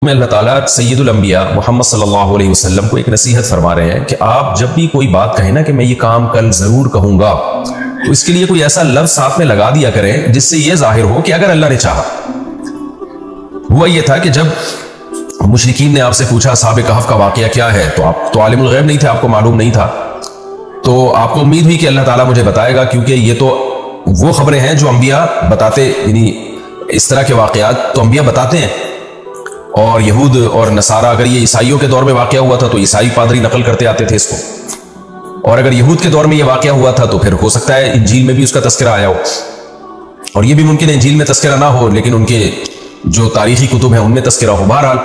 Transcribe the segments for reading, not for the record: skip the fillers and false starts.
میں اللہ تعالیٰ سید الانبیاء محمد صلی اللہ علیہ وسلم کو ایک نصیحت فرما رہے ہیں کہ آپ جب بھی کوئی بات کہیں نا کہ میں یہ کام کل ضرور کہوں گا، تو اس کے لیے کوئی ایسا لفظ ساتھ میں لگا دیا کریں جس سے یہ ظاہر ہو کہ اگر اللہ نے چاہا۔ ہوا یہ تھا کہ جب مشرکین نے آپ سے پوچھا اصحاب کہف کا واقعہ کیا ہے، تو آپ تو عالم الغیب نہیں تھے، آپ کو معلوم نہیں تھا، تو آپ کو امید ہوئی کہ اللہ تعالیٰ مجھے بتائے گا، کیونکہ یہ تو وہ خبریں ہیں جو انبیاء بتاتے، یعنی اس طرح کے واقعات تو انبیاء بتاتے ہیں۔ اور یہود اور نصارہ، اگر یہ عیسائیوں کے دور میں واقعہ ہوا تھا تو عیسائی پادری نقل کرتے آتے تھے اس کو، اور اگر یہود کے دور میں یہ واقعہ ہوا تھا تو پھر ہو سکتا ہے انجیل میں بھی اس کا تذکرہ آیا ہو، اور یہ بھی ممکن ہے انجیل میں تذکرہ نہ ہو لیکن ان کے جو تاریخی کتب ہیں ان میں تذکرہ ہو۔ بہرحال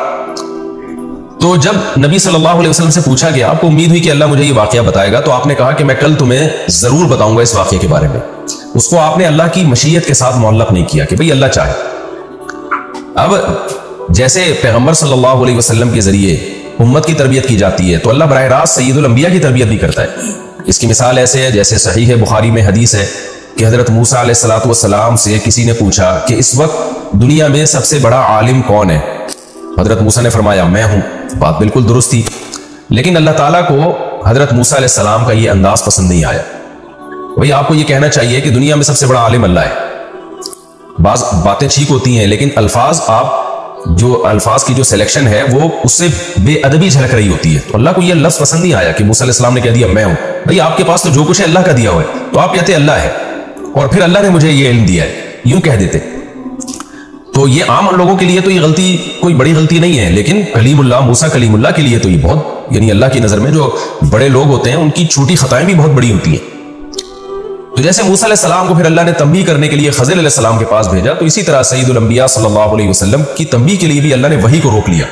تو جب نبی صلی اللہ علیہ وسلم سے پوچھا گیا، آپ کو امید ہوئی کہ اللہ مجھے یہ واقعہ بتائے گا، تو آپ نے کہا کہ میں کل تمہیں ضرور بتاؤں گا اس واقعے کے بارے میں۔ اس کو آپ نے اللہ کی مشیت کے ساتھ معلق نہیں کیا کہ بھئی اللہ چاہے۔ اب جیسے پیغمبر صلی اللہ علیہ وسلم کے ذریعے امت کی تربیت کی جاتی ہے، تو اللہ براہ راست سید الانبیاء کی تربیت بھی کرتا ہے۔ اس کی مثال ایسے ہے جیسے صحیح بخاری میں حدیث ہے کہ حضرت موسیٰ علیہ السلام سے کسی نے پوچھا کہ اس وقت دنیا میں سب سے بڑا عالم کون ہے؟ حضرت موسیٰ نے فرمایا میں ہوں۔ بات بالکل درست تھی، لیکن اللہ تعالیٰ کو حضرت موسیٰ علیہ السلام کا یہ انداز پسند نہیں آیا۔ وہی آپ کو یہ کہنا چاہیے کہ دنیا میں سب سے بڑا عالم اللہ ہے۔ بعض باتیں ٹھیک ہوتی ہیں لیکن الفاظ کی جو سلیکشن ہے وہ اس سے بے ادبی جھلک رہی ہوتی ہے، تو اللہ کو یہ لفظ پسند نہیں آیا کہ موسیٰ علیہ السلام نے کہہ دیا میں ہوں۔ بھئی آپ کے پاس تو جو کچھ ہے اللہ کا دیا ہوا ہے، تو آپ کہتے اللہ ہے اور پھر اللہ نے مجھے یہ علم دیا ہے، یوں کہہ دیتے۔ تو یہ عام لوگوں کے لیے تو یہ غلطی کوئی بڑی غلطی نہیں ہے، لیکن کلیم اللہ موسیٰ کلیم اللہ کے لیے تو یہ بہت، یعنی اللہ کی نظر میں جو بڑے لوگ ہوتے ہیں ان کی چھوٹی خطائیں بھی بہت بڑی ہوتی ہیں۔ تو جیسے موسیٰ علیہ السلام کو پھر اللہ نے تنبیہ کرنے کے لیے خضر علیہ السلام کے پاس بھیجا، تو اسی طرح سید الانبیاء صلی اللہ علیہ وسلم کی تنبیہ کے لیے بھی اللہ نے وحی کو روک لیا۔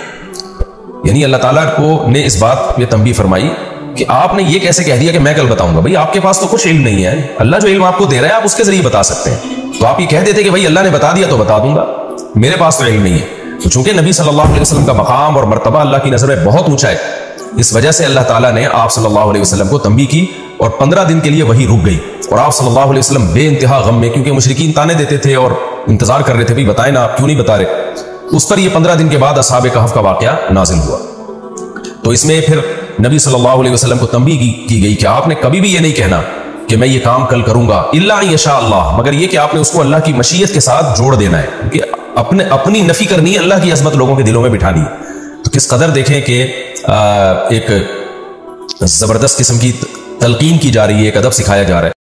یعنی اللہ تعالیٰ نے اس بات پہ تنبیہ فرمائی کہ آپ نے یہ کیسے کہہ دیا کہ میں کل بتاؤں گا؟ بھئی آپ کے پاس تو کچھ علم نہیں ہے، اللہ جو علم آپ کو دے رہا ہے آپ اس کے ذریعے بتا سکتے ہیں، تو آپ یہ کہہ دیتے کہ بھئی اللہ نے بتا دیا تو بتا دوں گا، میرے پاس تو علم نہیں ہے۔ تو چونکہ نبی صلی اللہ علیہ وسلم کا مقام اور مرتبہ اللہ کی نظر میں بہت اونچا ہے، اس وجہ سے اللہ تعالیٰ نے آپ صلی اللہ علیہ وسلم کو تنبیہ کی، اور 15 دن کے لیے وہی رک گئی، اور آپ صلی اللہ علیہ وسلم بے انتہا غم میں، کیونکہ مشرکین تانے دیتے تھے اور انتظار کر رہے تھے بھئی بتائیں نا آپ کیوں نہیں بتا رہے۔ اس پر یہ 15 دن کے بعد اصحاب کہف کا واقعہ نازل ہوا۔ تو اس میں پھر نبی صلی اللہ علیہ وسلم کو تنبیہ کی گئی کہ آپ نے کبھی بھی یہ نہیں کہنا کہ میں یہ کام کل کروں گا الا ان یشاء اللہ، مگر یہ کہ آپ نے اس کو اللہ کی مشیت کے ساتھ جوڑ دینا ہے، کہ اپنی نفی کرنی ہے، اللہ کی عظمت لوگوں کے دلوں میں بٹھانی ہے۔ تو کس قدر دیکھیں کہ ایک زبردست قسم کی تلقین کی جا رہی ہے، ایک ادب سکھایا جا رہا ہے۔